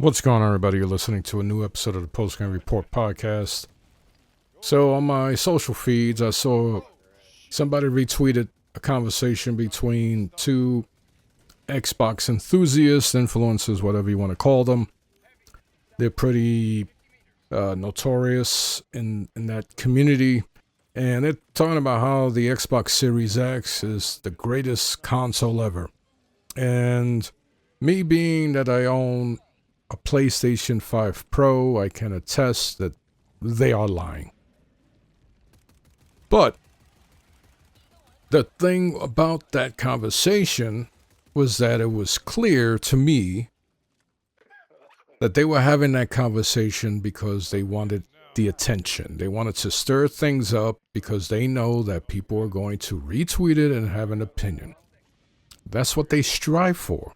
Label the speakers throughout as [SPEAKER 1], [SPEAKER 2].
[SPEAKER 1] What's going on, everybody? You're listening to a new episode of the Postgame Report podcast. So on my social feeds, I saw somebody retweeted a conversation between two Xbox enthusiasts, influencers, whatever you want to call them. They're pretty notorious in that community. And they're talking about how the Xbox Series X is the greatest console ever. And me being that I own a PlayStation 5 Pro, I can attest that they are lying. But the thing about that conversation was that it was clear to me that they were having that conversation because they wanted the attention. They wanted to stir things up because they know that people are going to retweet it and have an opinion. That's what they strive for.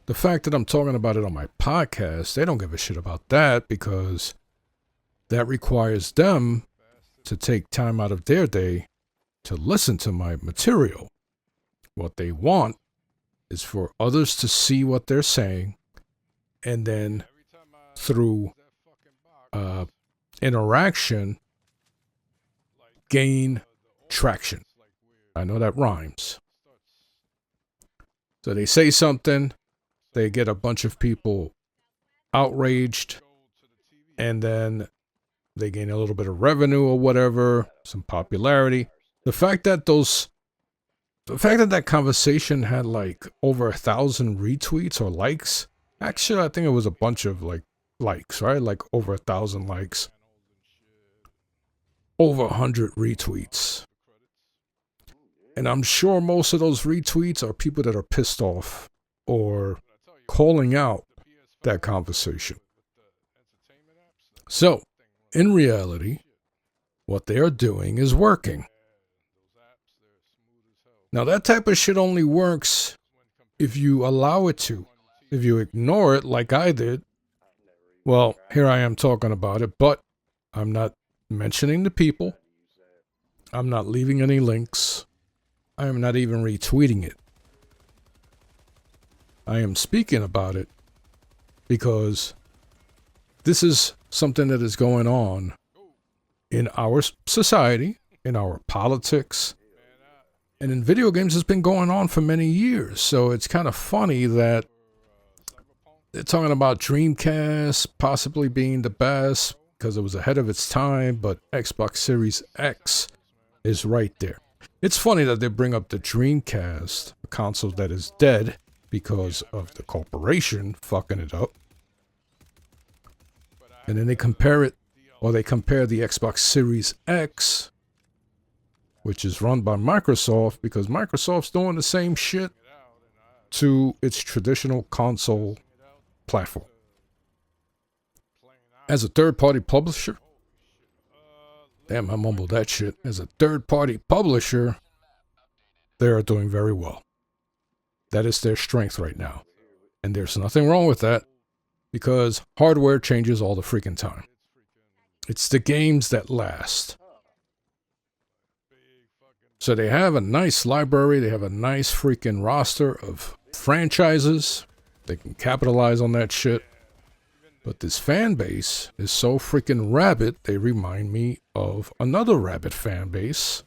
[SPEAKER 1] The fact that I'm talking about it on my podcast, they don't give a shit about that because that requires them to take time out of their day to listen to my material. What they want is for others to see what they're saying and then through interaction gain traction. I know that rhymes. So they say something, they get a bunch of people outraged, and then they gain a little bit of revenue or whatever, some popularity. The fact that that conversation had like over 1,000 retweets or likes. Actually, I think it was a bunch of likes, right? Like over 1,000 likes, over 100 retweets. And I'm sure most of those retweets are people that are pissed off or calling out that conversation. So, in reality, what they are doing is working. Now, that type of shit only works if you allow it to. If you ignore it like I did, well, here I am talking about it, but I'm not mentioning the people. I'm not leaving any links. I am not even retweeting it. I am speaking about it because this is something that is going on in our society, in our politics, and in video games. It's been going on for many years. So it's kind of funny that they're talking about Dreamcast possibly being the best because it was ahead of its time, but Xbox Series X is right there. It's funny that they bring up the Dreamcast, a console that is dead because of the corporation fucking it up. And then they compare the Xbox Series X, which is run by Microsoft, because Microsoft's doing the same shit to its traditional console platform. As a third-party publisher, damn, I mumbled that shit. As a third-party publisher, they are doing very well. That is their strength right now. And there's nothing wrong with that because hardware changes all the freaking time. It's the games that last. So they have a nice library. They have a nice freaking roster of franchises. They can capitalize on that shit. But this fan base is so freaking rabid, they remind me of another rabid fan base.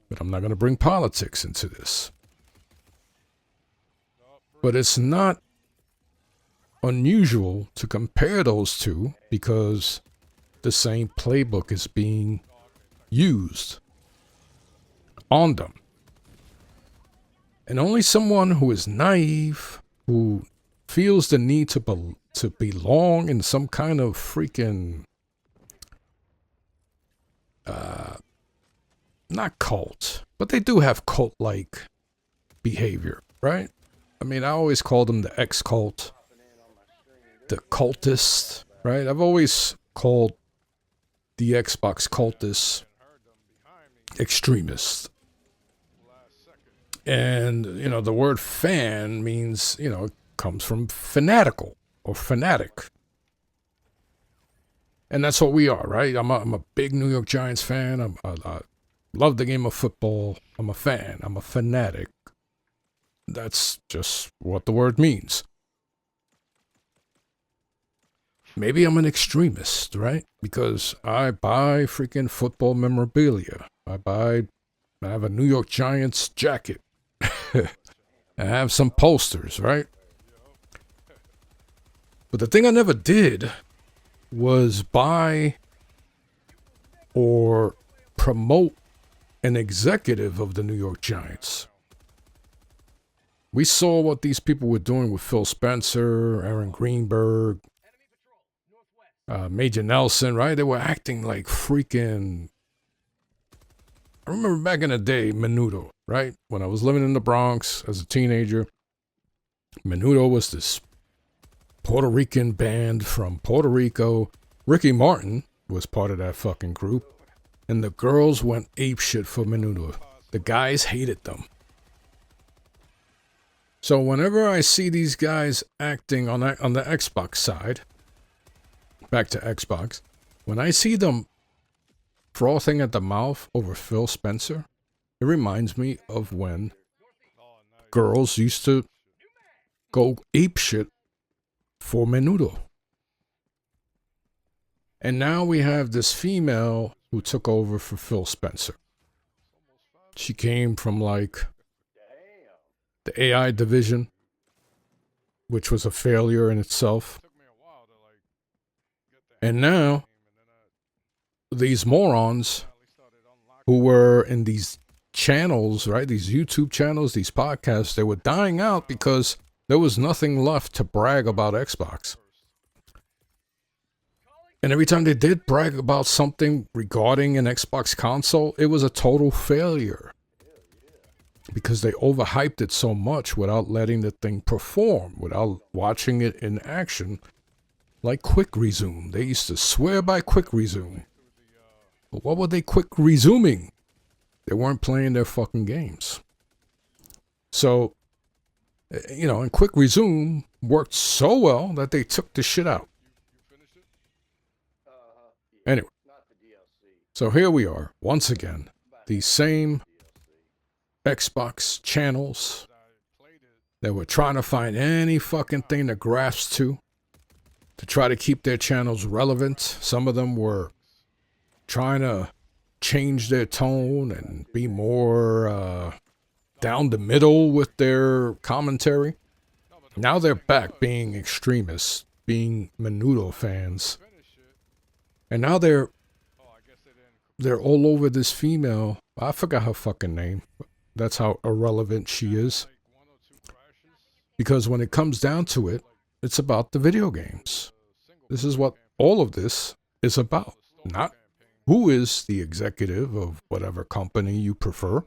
[SPEAKER 1] But I'm not going to bring politics into this. But it's not unusual to compare those two because the same playbook is being used on them. And only someone who is naive, who feels the need to belong in some kind of freaking, not cult, but they do have cult-like behavior, right? I mean, I always call them the X-cult, the cultist, right? I've always called the Xbox cultists extremists. And, the word fan means, comes from fanatical or fanatic. And that's what we are, right? I'm a big New York Giants fan. I love the game of football. I'm a fan. I'm a fanatic. That's just what the word means. maybe I'm an extremist, right? Because I buy freaking football memorabilia. I have a New York Giants jacket. I have some posters, right? But the thing I never did was buy or promote an executive of the New York Giants. We saw what these people were doing with Phil Spencer, Aaron Greenberg, Major Nelson, right? They were acting like freaking... I remember back in the day, Menudo, right? When I was living in the Bronx as a teenager, Menudo was this Puerto Rican band from Puerto Rico. Ricky Martin was part of that fucking group. And the girls went apeshit for Menudo. The guys hated them. So whenever I see these guys acting on the Xbox side, back to Xbox, when I see them frothing at the mouth over Phil Spencer, it reminds me of when girls used to go apeshit for Menudo. And now we have this female who took over for Phil Spencer. She came from like the AI division, which was a failure in itself. And now these morons who were in these channels, right? These YouTube channels, these podcasts, they were dying out because there was nothing left to brag about Xbox. And every time they did brag about something regarding an Xbox console, it was a total failure. Because they overhyped it so much without letting the thing perform, without watching it in action. Like Quick Resume. They used to swear by Quick Resume. But what were they quick resuming? They weren't playing their fucking games. So, you know, and Quick Resume worked so well that they took the shit out. Anyway, so here we are, once again, these same Xbox channels that were trying to find any fucking thing to grasp to try to keep their channels relevant. Some of them were trying to change their tone and be more down the middle with their commentary. Now they're back being extremists, being Menudo fans. And now they're all over this female. I forgot her fucking name. That's how irrelevant she is. Because when it comes down to it, it's about the video games. This is what all of this is about. Not who is the executive of whatever company you prefer.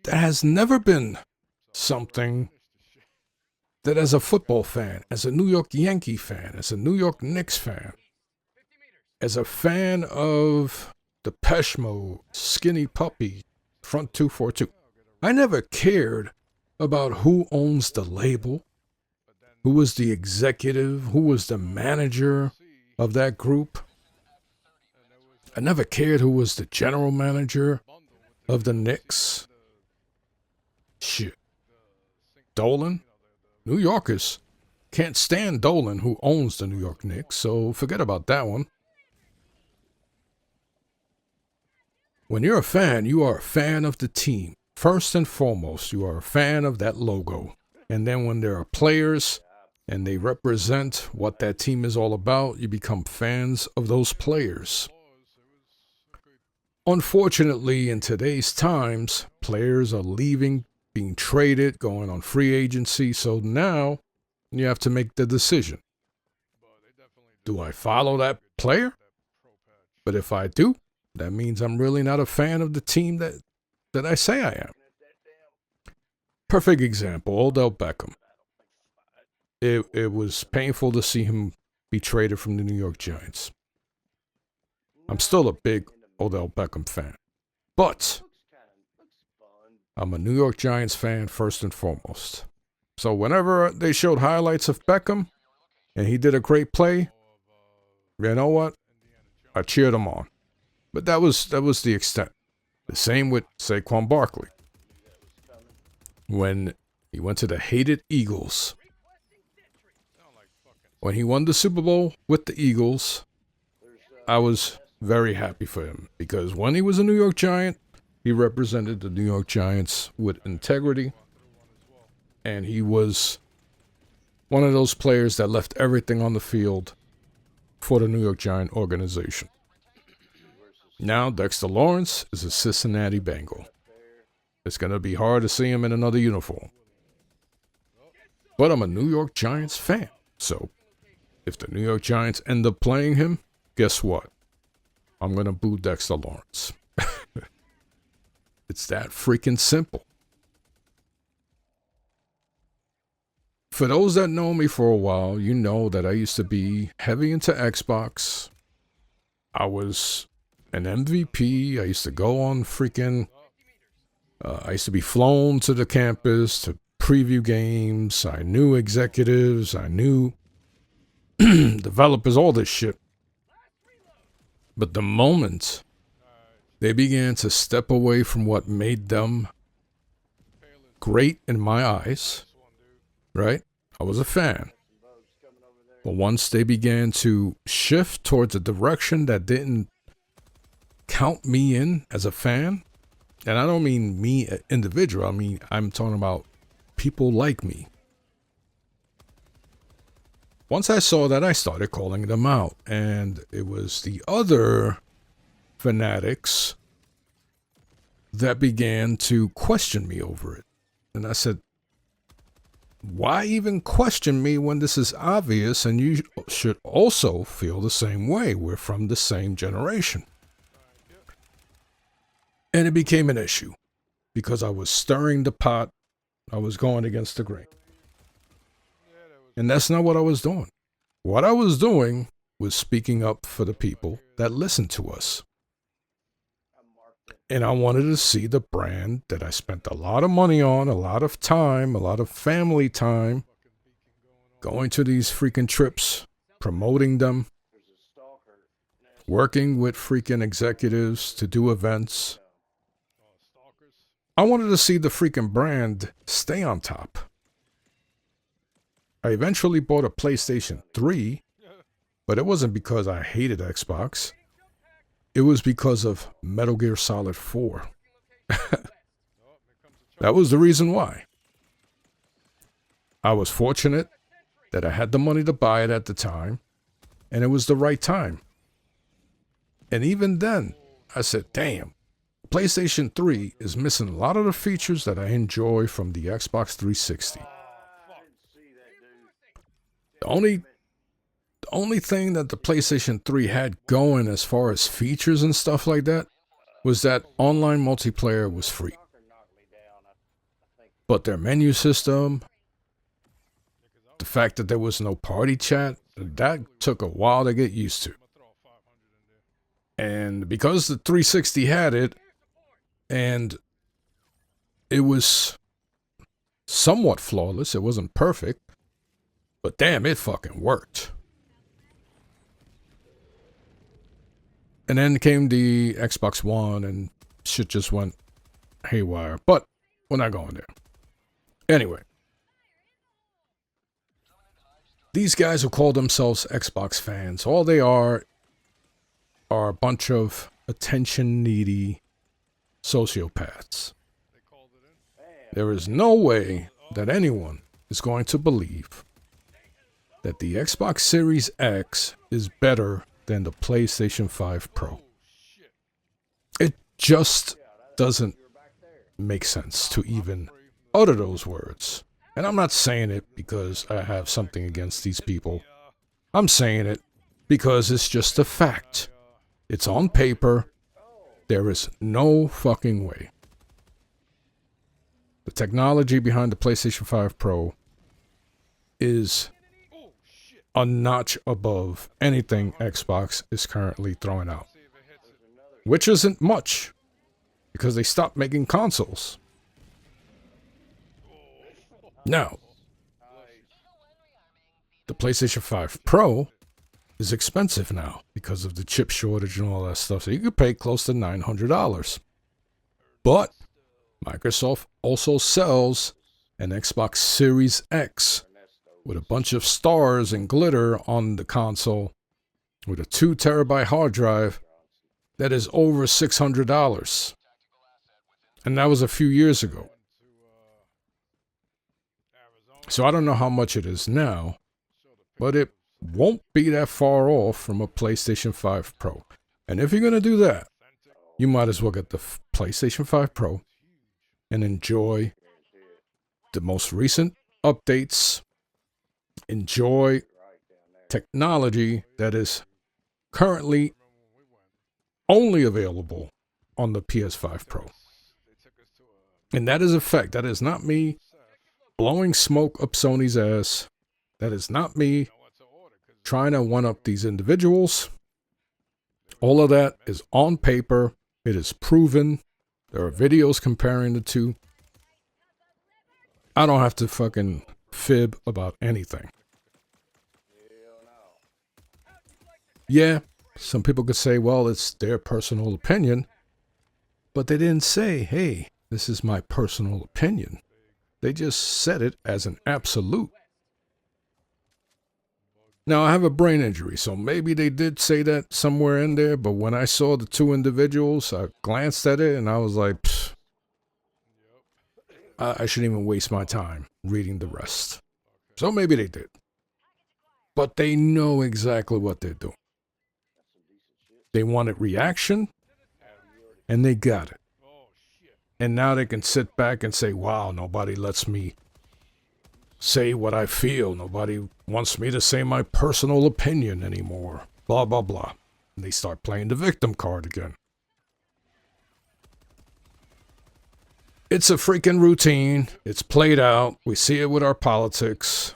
[SPEAKER 1] That has never been something that as a football fan, as a New York Yankee fan, as a New York Knicks fan, as a fan of Depeche Mode, Skinny Puppy, Front 242, I never cared about who owns the label, who was the executive, who was the manager of that group. I never cared who was the general manager of the Knicks. Shit. Dolan? New Yorkers can't stand Dolan, who owns the New York Knicks, so forget about that one. When you're a fan, you are a fan of the team. First and foremost, you are a fan of that logo. And then when there are players and they represent what that team is all about, you become fans of those players. Unfortunately, in today's times, players are leaving, being traded, going on free agency. So now you have to make the decision. Do I follow that player? But if I do, that means I'm really not a fan of the team that I say I am. Perfect example, Odell Beckham. It was painful to see him be traded from the New York Giants. I'm still a big Odell Beckham fan. But I'm a New York Giants fan first and foremost. So whenever they showed highlights of Beckham and he did a great play, you know what? I cheered him on. But that was the extent. The same with Saquon Barkley. When he went to the hated Eagles, When he won the Super Bowl with the Eagles, I was very happy for him because when he was a New York Giant, he represented the New York Giants with integrity, and he was one of those players that left everything on the field for the New York Giant organization. Now Dexter Lawrence is a Cincinnati Bengal. It's going to be hard to see him in another uniform. But I'm a New York Giants fan, so if the New York Giants end up playing him, guess what? I'm going to boo Dexter Lawrence. It's that freaking simple. For those that know me for a while, you know that I used to be heavy into Xbox. I was an MVP. I used to go on freaking... I used to be flown to the campus to preview games. I knew executives. I knew developers, all this shit. But the moment they began to step away from what made them great in my eyes, right? I was a fan. But once they began to shift towards a direction that didn't count me in as a fan, and I don't mean me individual, I'm talking about people like me. Once I saw that, I started calling them out, and it was the other fanatics that began to question me over it. And I said, why even question me when this is obvious and you should also feel the same way? We're from the same generation. And it became an issue because I was stirring the pot. I was going against the grain. And that's not what I was doing. What I was doing was speaking up for the people that listen to us. And I wanted to see the brand that I spent a lot of money on, a lot of time, a lot of family time, going to these freaking trips, promoting them, working with freaking executives to do events. I wanted to see the freaking brand stay on top. I eventually bought a PlayStation 3, but it wasn't because I hated Xbox. It was because of Metal Gear Solid 4. That was the reason why. I was fortunate that I had the money to buy it at the time, and it was the right time. And even then, I said, damn, PlayStation 3 is missing a lot of the features that I enjoy from the Xbox 360. The only thing that the PlayStation 3 had going as far as features and stuff like that was that online multiplayer was free. But their menu system, the fact that there was no party chat, that took a while to get used to. And because the 360 had it, and it was somewhat flawless, it wasn't perfect, but damn, it fucking worked. And then came the Xbox One, and shit just went haywire. But we're not going there. Anyway. These guys who call themselves Xbox fans, all they are a bunch of attention-needy sociopaths. There is no way that anyone is going to believe that the Xbox Series X is better than the PlayStation 5 Pro. It just doesn't make sense to even utter those words. And I'm not saying it because I have something against these people. I'm saying it because it's just a fact. It's on paper. There is no fucking way. The technology behind the PlayStation 5 Pro is a notch above anything Xbox is currently throwing out. Which isn't much, because they stopped making consoles. Now, the PlayStation 5 Pro is expensive now because of the chip shortage and all that stuff. So you could pay close to $900. But Microsoft also sells an Xbox Series X with a bunch of stars and glitter on the console with a 2 terabyte hard drive that is over $600. And that was a few years ago. So I don't know how much it is now, but it won't be that far off from a PlayStation 5 Pro. And if you're going to do that, you might as well get the PlayStation 5 Pro and enjoy the most recent updates. Enjoy technology that is currently only available on the PS5 Pro. And that is a fact. That is not me blowing smoke up Sony's ass. That is not me trying to one-up these individuals. All of that is on paper. It is proven. There are videos comparing the two. I don't have to fucking fib about anything. Yeah, some people could say, well, it's their personal opinion. But they didn't say, hey, this is my personal opinion. They just said it as an absolute. Now, I have a brain injury, so maybe they did say that somewhere in there, but when I saw the two individuals, I glanced at it and I was like, I shouldn't even waste my time reading the rest. So maybe they did. But they know exactly what they're doing. They wanted reaction, and they got it. And now they can sit back and say, wow, nobody lets me say what I feel. Nobody wants me to say my personal opinion anymore. Blah, blah, blah. And they start playing the victim card again. It's a freaking routine. It's played out. We see it with our politics.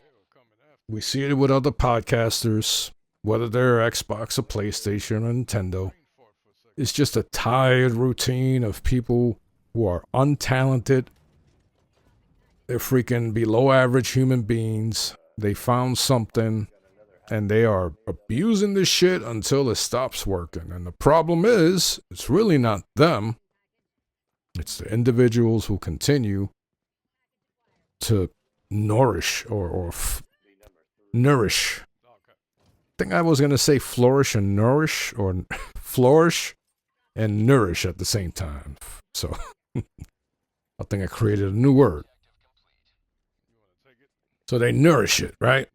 [SPEAKER 1] We see it with other podcasters, whether they're Xbox or PlayStation or Nintendo. It's just a tired routine of people who are untalented. They're freaking below average human beings. They found something and they are abusing this shit until it stops working. And the problem is, it's really not them. It's the individuals who continue to nourish or nourish. I think I was going to say flourish and nourish, or flourish and nourish at the same time. So I think I created a new word. So they nourish it, right?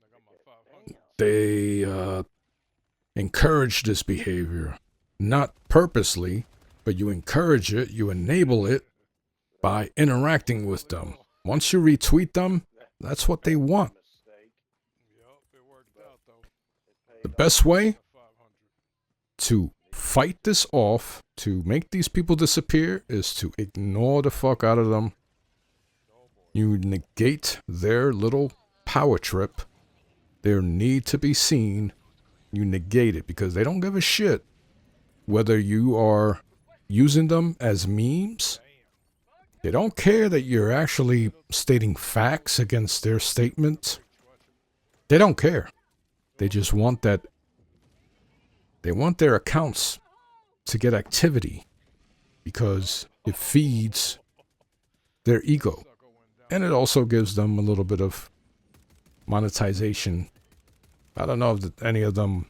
[SPEAKER 1] They encourage this behavior, not purposely, but you encourage it, you enable it by interacting with them. Once you retweet them, that's what they want. The best way to fight this off, to make these people disappear, is to ignore the fuck out of them. You negate their little power trip, their need to be seen. You negate it because they don't give a shit whether you are using them as memes. They don't care that you're actually stating facts against their statements. They don't care. They just want that. They want their accounts to get activity because it feeds their ego. And it also gives them a little bit of monetization. I don't know if any of them,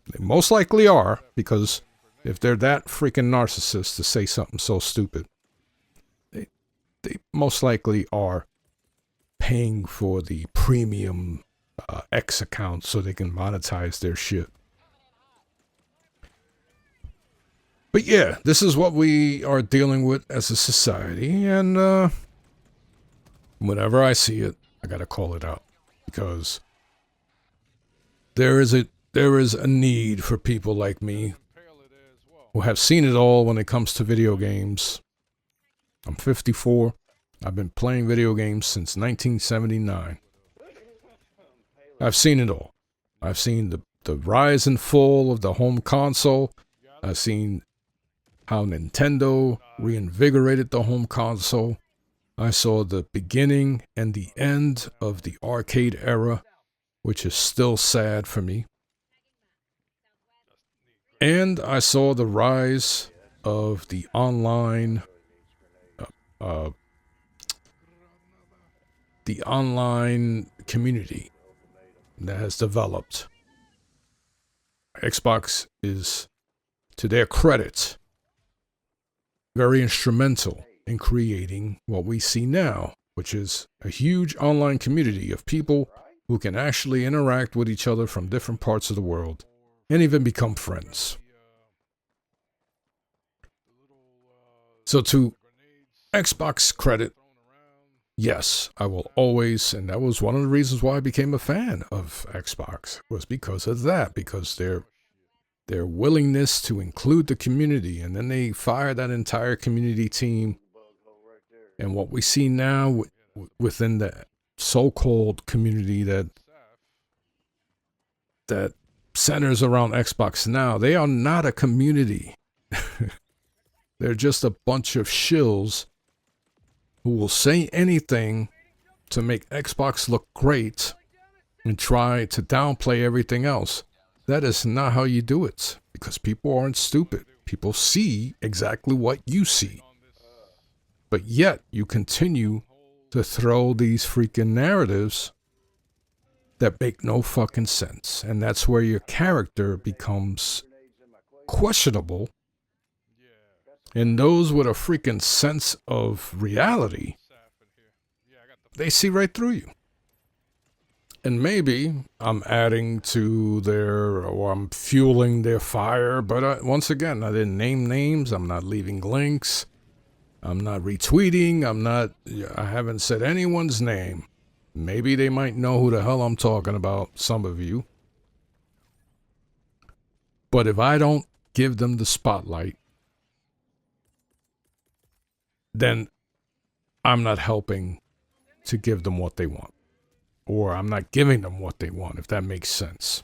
[SPEAKER 1] they most likely are, because if they're that freaking narcissist to say something so stupid, they most likely are paying for the premium X account so they can monetize their shit. But yeah, this is what we are dealing with as a society, and whenever I see it, I gotta call it out, because there is a need for people like me who have seen it all when it comes to video games. I'm 54. I've been playing video games since 1979. I've seen it all. I've seen the rise and fall of the home console. I've seen how Nintendo reinvigorated the home console. I saw the beginning and the end of the arcade era, which is still sad for me. And I saw the rise of the online community that has developed. Xbox is, to their credit, very instrumental in creating what we see now, which is a huge online community of people who can actually interact with each other from different parts of the world and even become friends. So to Xbox credit, yes, I will always, and that was one of the reasons why I became a fan of Xbox, was because of that, because their willingness to include the community, and then they fire that entire community team. And what we see now within the so-called community that centers around Xbox now, they are not a community. They're just a bunch of shills who will say anything to make Xbox look great and try to downplay everything else. That is not how you do it, because people aren't stupid. People see exactly what you see. But yet, you continue to throw these freaking narratives that make no fucking sense. And that's where your character becomes questionable. And those with a freaking sense of reality, they see right through you. And maybe I'm adding to or I'm fueling their fire, but once again, I didn't name names, I'm not leaving links, I'm not retweeting, I haven't said anyone's name. Maybe they might know who the hell I'm talking about, some of you. But if I don't give them the spotlight, then I'm not helping to give them what they want. Or I'm not giving them what they want, if that makes sense.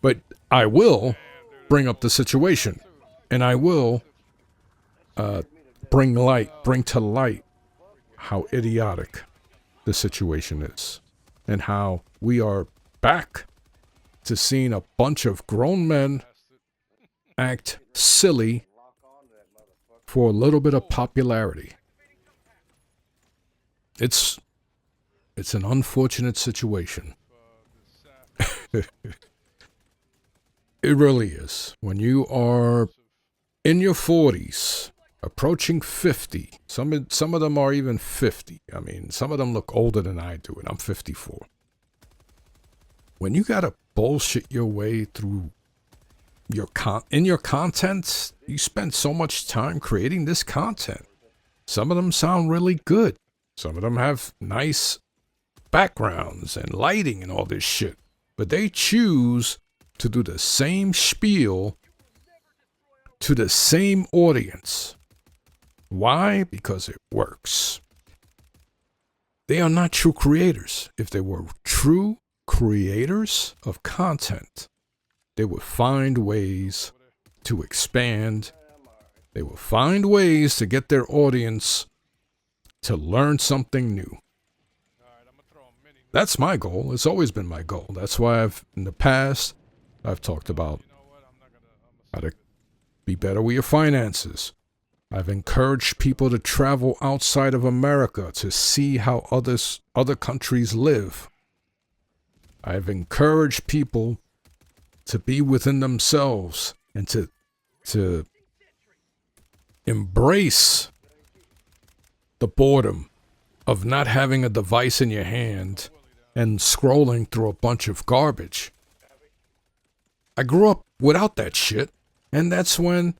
[SPEAKER 1] But I will bring up the situation. And I will bring to light how idiotic the situation is. And how we are back to seeing a bunch of grown men act silly for a little bit of popularity. It's an unfortunate situation. It really is. When you are in your 40s, approaching 50, some of them are even 50. I mean, some of them look older than I do, and I'm 54. When you gotta bullshit your way through your content, you spend so much time creating this content. Some of them sound really good. Some of them have nice backgrounds and lighting and all this shit. But they choose to do the same spiel to the same audience. Why? Because it works. They are not true creators. If they were true creators of content, they would find ways to expand. They will find ways to get their audience to learn something new. That's my goal. It's always been my goal. That's why in the past, I've talked about how to be better with your finances. I've encouraged people to travel outside of America to see how other countries live. I've encouraged people to be within themselves and to embrace the boredom of not having a device in your hand and scrolling through a bunch of garbage. I grew up without that shit, and that's when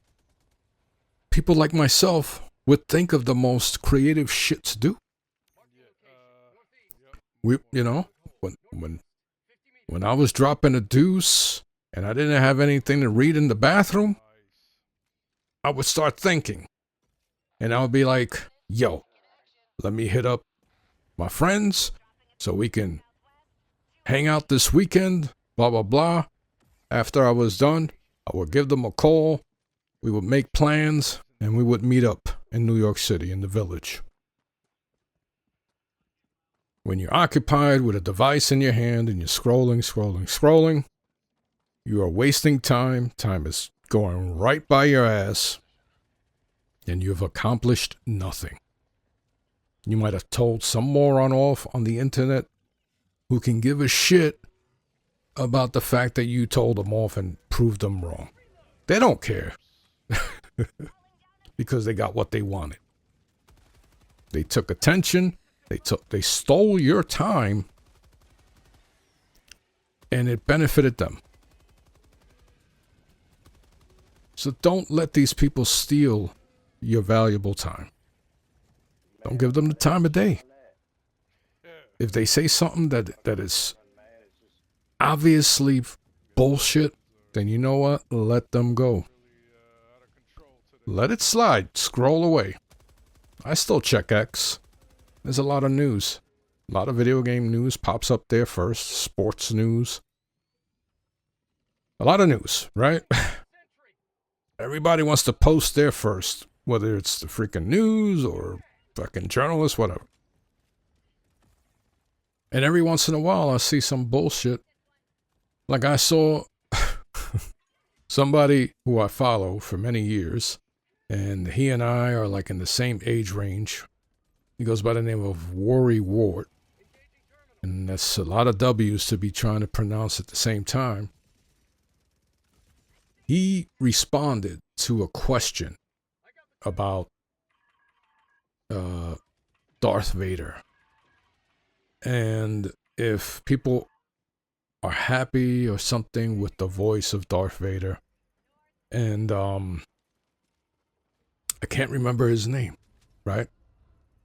[SPEAKER 1] people like myself would think of the most creative shit to do. When I was dropping a deuce and I didn't have anything to read in the bathroom, I would start thinking. And I would be like, yo, let me hit up my friends so we can hang out this weekend, blah, blah, blah. After I was done, I would give them a call. We would make plans and we would meet up in New York City in the Village. When you're occupied with a device in your hand and you're scrolling, you are wasting time. Time is going right by your ass and you've accomplished nothing. You might have told some moron off on the internet who can give a shit about the fact that you told them off and proved them wrong. They don't care because they got what they wanted. They took attention. They stole your time, and it benefited them. So don't let these people steal your valuable time. Don't give them the time of day. If they say something that is obviously bullshit, then you know what? Let them go. Let it slide. Scroll away. I still check X. There's a lot of news. A lot of video game news pops up there first. Sports news. A lot of news, right? Everybody wants to post there first. Whether it's the freaking news or fucking journalists, whatever. And every once in a while I see some bullshit. Like I saw somebody who I follow for many years. And he and I are like in the same age range. He goes by the name of Worry Ward. And that's a lot of W's to be trying to pronounce at the same time. He responded to a question about Darth Vader. And if people are happy or something with the voice of Darth Vader. And I can't remember his name, right?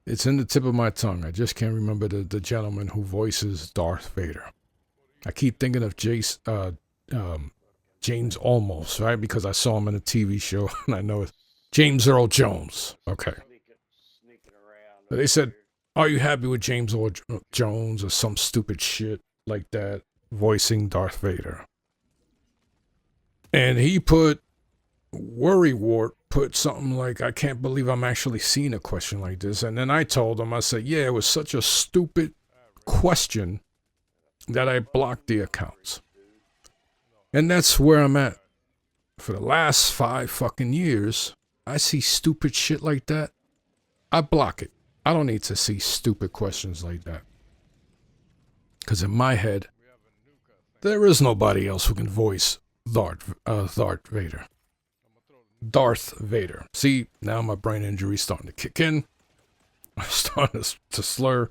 [SPEAKER 1] It's in the tip of my tongue. I just can't remember the gentleman who voices Darth Vader. I keep thinking of James Olmos, right? Because I saw him in a TV show, and I know it's James Earl Jones. Okay. But they said, are you happy with James Earl Jones or some stupid shit like that, voicing Darth Vader? And he put, Worry Wart put something like, I can't believe I'm actually seeing a question like this. And then I told him, I said, yeah, it was such a stupid question that I blocked the accounts. And that's where I'm at. For the last 5 fucking years, I see stupid shit like that. I block it. I don't need to see stupid questions like that. Because in my head, there is nobody else who can voice Darth Vader. Darth Vader. See, now my brain injury is starting to kick in. I'm starting to slur.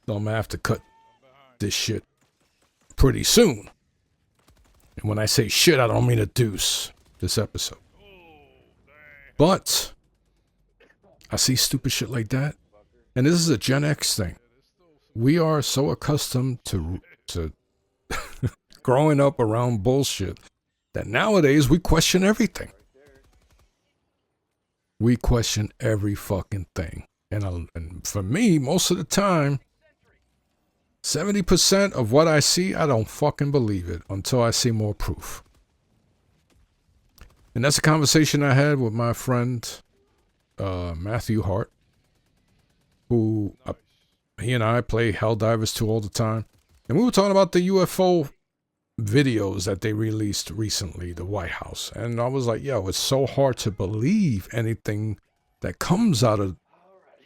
[SPEAKER 1] So I'm going to have to cut this shit pretty soon. And when I say shit, I don't mean a deuce this episode. But I see stupid shit like that. And this is a Gen X thing. We are so accustomed to growing up around bullshit that nowadays we question everything. We question every fucking thing. And for me, most of the time, 70% of what I see, I don't fucking believe it until I see more proof. And that's a conversation I had with my friend, Matthew Hart, who he and I play Helldivers 2 all the time. And we were talking about the UFO videos that they released recently, the White House. And I was like, yo, it's so hard to believe anything that comes out of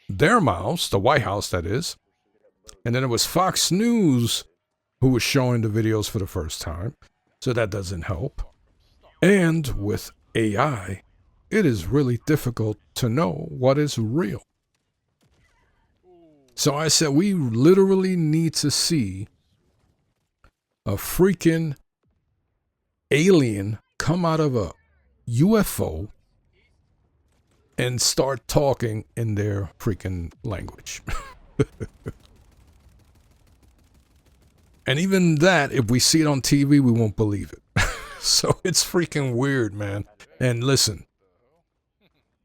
[SPEAKER 1] their mouths, the White House, that is. And then it was Fox News who was showing the videos for the first time. So that doesn't help. And with AI, it is really difficult to know what is real. So I said, we literally need to see a freaking alien come out of a UFO and start talking in their freaking language. And even that, if we see it on TV, we won't believe it. So it's freaking weird, man. And listen,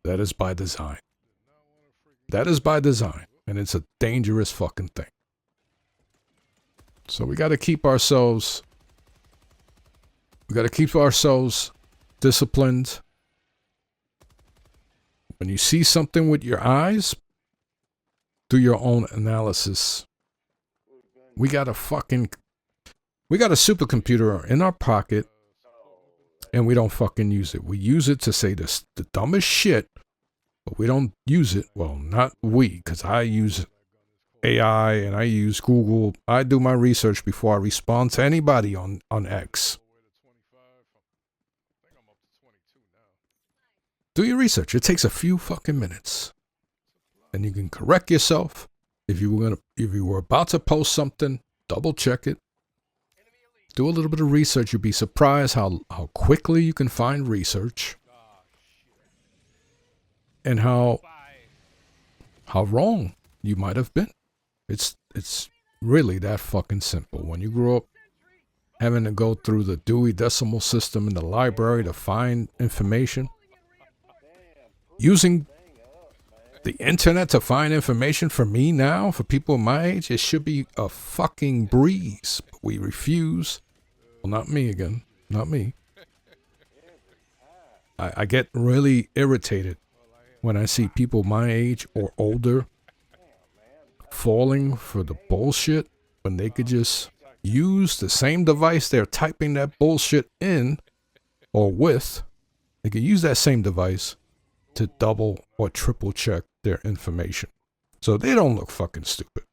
[SPEAKER 1] that is by design. That is by design. And it's a dangerous fucking thing. So we got to keep ourselves disciplined. When you see something with your eyes, do your own analysis. We got a supercomputer in our pocket and we don't fucking use it. We use it to say the dumbest shit, but we don't use it. Well, not we, because I use AI and I use Google. I do my research before I respond to anybody on X. Do your research. It takes a few fucking minutes. And you can correct yourself. If you were about to post something, double check it. Do a little bit of research. You'd be surprised how quickly you can find research. And how wrong you might have been. It's really that fucking simple. When you grow up having to go through the Dewey Decimal System in the library to find information, using the internet to find information for me now, for people my age, it should be a fucking breeze. But we refuse. Well, not me again. Not me. I get really irritated when I see people my age or older falling for the bullshit when they could just use the same device they're typing that bullshit in or with. They could use that same device to double or triple check their information. So they don't look fucking stupid.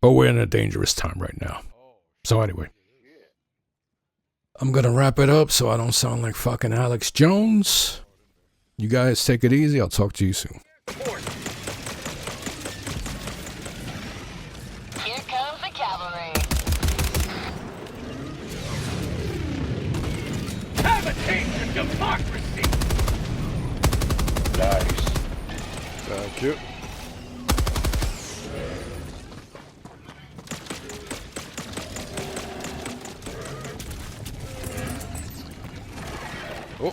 [SPEAKER 1] But we're in a dangerous time right now. So anyway, I'm gonna wrap it up so I don't sound like fucking Alex Jones. You guys take it easy. I'll talk to you soon.
[SPEAKER 2] Here comes the cavalry.
[SPEAKER 3] Have a taste of democracy.
[SPEAKER 4] Nice.
[SPEAKER 5] Thank you. Oh.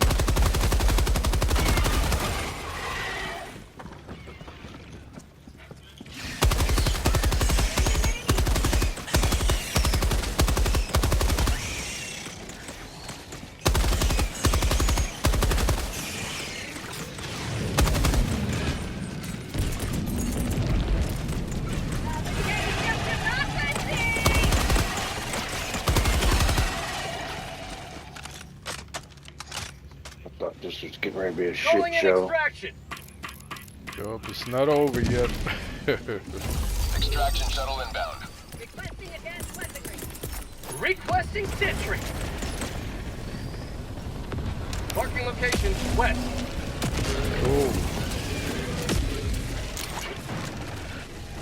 [SPEAKER 4] This is getting ready to be a shit
[SPEAKER 3] Going in
[SPEAKER 4] show.
[SPEAKER 3] extraction.
[SPEAKER 5] Yup, it's not over yet.
[SPEAKER 6] Extraction shuttle inbound.
[SPEAKER 2] Requesting advanced weaponry.
[SPEAKER 3] Requesting sentry. Marking location west.
[SPEAKER 5] Cool.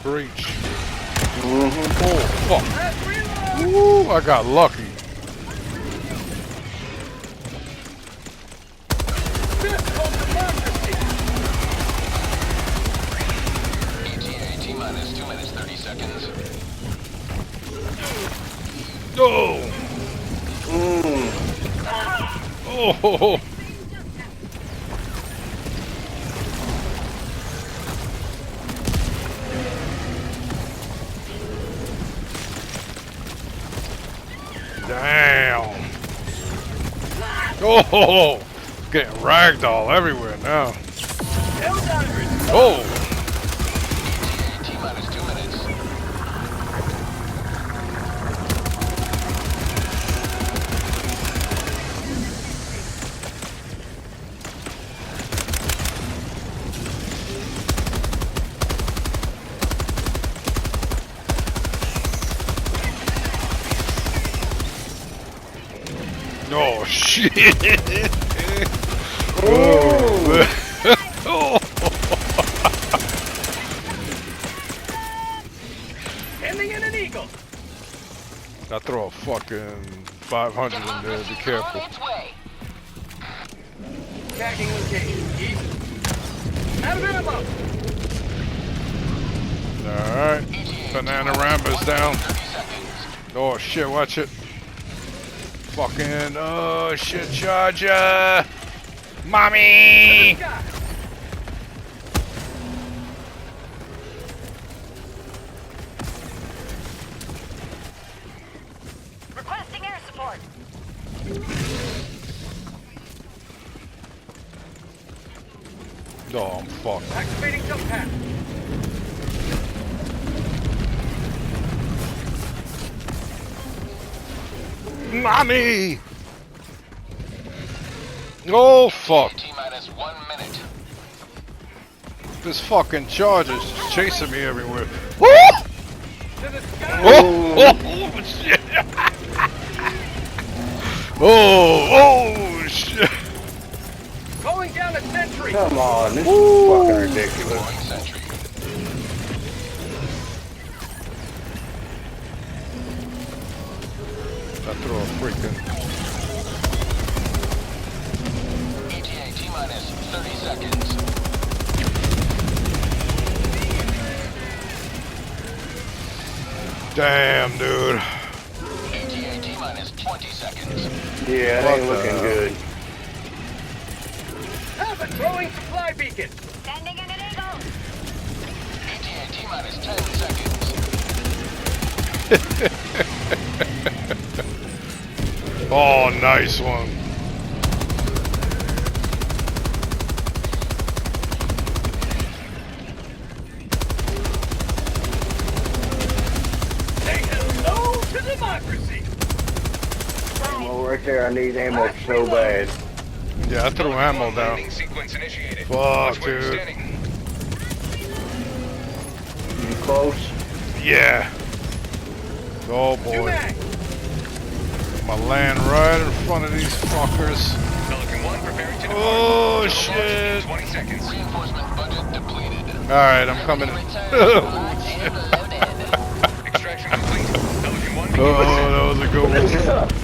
[SPEAKER 5] Breach. Oh, fuck.
[SPEAKER 3] Let's reload.
[SPEAKER 5] Woo, I got lucky.
[SPEAKER 3] Fist of democracy.
[SPEAKER 6] ETA T-minus 2 minutes 30 seconds.
[SPEAKER 5] Oh. Oh. Damn. Oh, getting ragdoll everywhere now. Oh.
[SPEAKER 6] ETA T-minus 2 minutes.
[SPEAKER 5] Oh shit! Oh. Oh.
[SPEAKER 3] Sending in an eagle.
[SPEAKER 5] I throw a fucking 500 in there. Be careful.
[SPEAKER 2] On its way.
[SPEAKER 3] Tagging location east. Out of ammo.
[SPEAKER 5] All right, banana ramber's down.
[SPEAKER 6] 30 seconds.
[SPEAKER 5] Oh shit! Watch it. Fucking oh shit! Charger, mommy.
[SPEAKER 3] Got it.
[SPEAKER 2] Requesting air support.
[SPEAKER 5] Oh, I'm fucked.
[SPEAKER 3] Activating jump pad.
[SPEAKER 5] Mommy. Oh fuck.
[SPEAKER 6] T-minus 1 minute.
[SPEAKER 5] This fucking charger's just chasing me everywhere.
[SPEAKER 3] To the sky.
[SPEAKER 5] Oh shit! Oh shit!
[SPEAKER 3] Calling down a sentry.
[SPEAKER 4] Come on, this is fucking ridiculous.
[SPEAKER 6] One sentry.
[SPEAKER 5] I throw a freaking.
[SPEAKER 6] ETA T-minus 30 seconds.
[SPEAKER 5] Damn, dude.
[SPEAKER 6] ETA T-minus 20 seconds.
[SPEAKER 4] Yeah, it
[SPEAKER 5] What
[SPEAKER 4] ain't looking
[SPEAKER 5] the-
[SPEAKER 4] good.
[SPEAKER 3] Have a throwing supply beacon.
[SPEAKER 2] Sending in an eagle.
[SPEAKER 6] ETA T-minus 10 seconds.
[SPEAKER 5] Oh, nice one.
[SPEAKER 3] Say hello to democracy.
[SPEAKER 4] Ammo right there. I need ammo so bad.
[SPEAKER 5] Yeah, I threw ammo down.
[SPEAKER 6] Landing sequence initiated.
[SPEAKER 5] Fuck,
[SPEAKER 6] Watch where you're
[SPEAKER 5] dude.
[SPEAKER 6] standing.
[SPEAKER 4] You close?
[SPEAKER 5] Yeah. Oh
[SPEAKER 3] Two
[SPEAKER 5] boy.
[SPEAKER 3] mags.
[SPEAKER 5] I'ma land right in front of these fuckers.
[SPEAKER 6] Pelican 1 preparing to depart.
[SPEAKER 5] Oh
[SPEAKER 6] Launch in
[SPEAKER 5] shit.
[SPEAKER 6] 20 seconds. Reinforcement budget depleted.
[SPEAKER 5] Alright, I'm coming in.
[SPEAKER 6] Extraction complete. Pelican 1
[SPEAKER 5] Oh, that was a good one.